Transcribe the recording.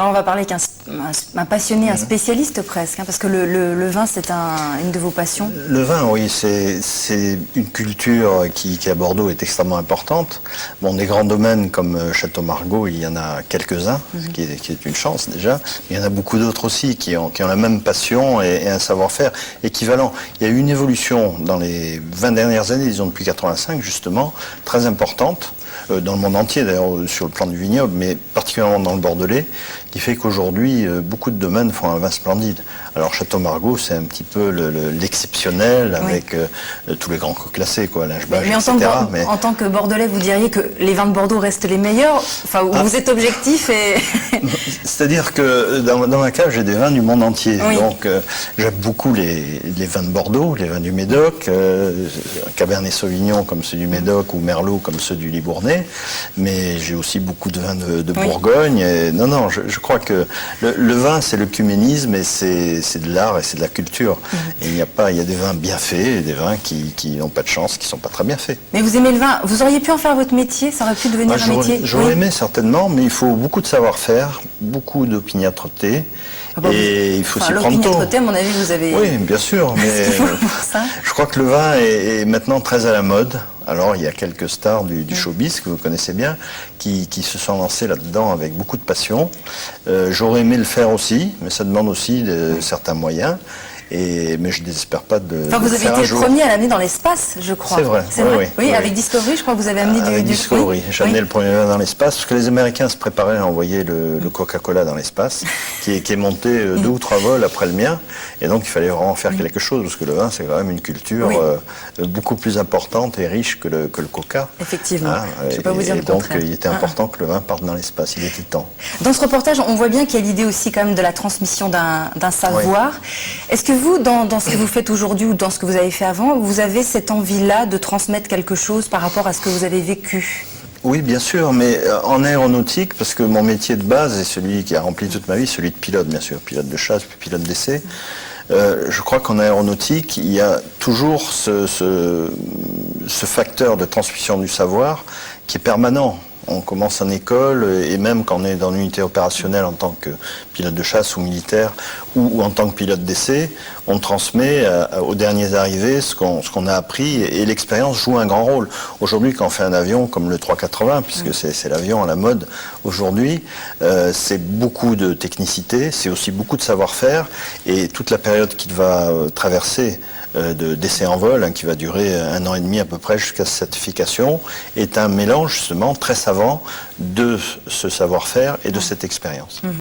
Alors on va parler avec un passionné, un spécialiste presque, hein, parce que le vin c'est une de vos passions. Le vin, oui, c'est une culture qui à Bordeaux est extrêmement importante. Bon, des grands domaines comme Château Margaux, il y en a quelques-uns, ce qui est une chance déjà. Mais il y en a beaucoup d'autres aussi qui ont la même passion et un savoir-faire équivalent. Il y a eu une évolution dans les 20 dernières années, disons depuis 85 justement, très importante, dans le monde entier d'ailleurs sur le plan du vignoble, mais particulièrement dans le Bordelais, qui fait qu'aujourd'hui beaucoup de domaines font un vin splendide. Alors Château Margaux, c'est un petit peu l'exceptionnel avec tous les grands crus classés, quoi, Lingebach, etc. Mais en tant que Bordelais, vous diriez que les vins de Bordeaux restent les meilleurs. Enfin, vous êtes objectif et... C'est-à-dire que dans ma cave, j'ai des vins du monde entier. Oui. Donc j'aime beaucoup les vins de Bordeaux, les vins du Médoc, Cabernet Sauvignon comme ceux du Médoc ou Merlot comme ceux du Libournais. Mais j'ai aussi beaucoup de vins de Bourgogne. Et non, je crois que le vin, c'est l'œcuménisme et c'est de l'art et c'est de la culture. Et il y a des vins bien faits et des vins qui n'ont pas de chance, qui ne sont pas très bien faits. Mais vous aimez le vin, vous auriez pu en faire votre métier, ça aurait pu devenir un métier. J'aurais aimé certainement, mais il faut beaucoup de savoir-faire, beaucoup d'opiniâtreté. Et il faut s'y prendre tôt. L'opiniâtreté, à mon avis, vous avez... Oui, bien sûr, mais je crois que le vin est maintenant très à la mode. Alors, il y a quelques stars du showbiz que vous connaissez bien qui se sont lancés là-dedans avec beaucoup de passion. J'aurais aimé le faire aussi, mais ça demande aussi certains moyens. Mais je ne désespère pas de vous avez été le premier à l'amener dans l'espace, je crois. C'est vrai. Oui, avec Discovery, je crois que vous avez amené du Discovery, j'ai amené le premier vin dans l'espace, parce que les Américains se préparaient à envoyer le Coca-Cola dans l'espace, qui est monté 2 ou 3 vols après le mien. Et donc, il fallait vraiment faire quelque chose, parce que le vin, c'est quand même une culture beaucoup plus importante et riche que le Coca. Effectivement, je ne vais pas vous dire le contraire. Donc, il était important que le vin parte dans l'espace, il était temps. Dans ce reportage, on voit bien qu'il y a l'idée aussi quand même de la transmission d'un savoir. Est-ce que vous, dans ce que vous faites aujourd'hui ou dans ce que vous avez fait avant, vous avez cette envie-là de transmettre quelque chose par rapport à ce que vous avez vécu ? Oui, bien sûr, mais en aéronautique, parce que mon métier de base est celui qui a rempli toute ma vie, celui de pilote, bien sûr, pilote de chasse, puis pilote d'essai. Je crois qu'en aéronautique, il y a toujours ce facteur de transmission du savoir qui est permanent. On commence en école et même quand on est dans l'unité opérationnelle en tant que pilote de chasse ou militaire ou en tant que pilote d'essai, on transmet aux derniers arrivés ce qu'on a appris et l'expérience joue un grand rôle. Aujourd'hui, quand on fait un avion comme le 380, puisque c'est l'avion à la mode aujourd'hui, c'est beaucoup de technicité, c'est aussi beaucoup de savoir-faire et toute la période qu'il va traverser d'essai en vol, qui va durer 1 an et demi à peu près jusqu'à sa certification, est un mélange justement très savant de ce savoir-faire et de cette expérience.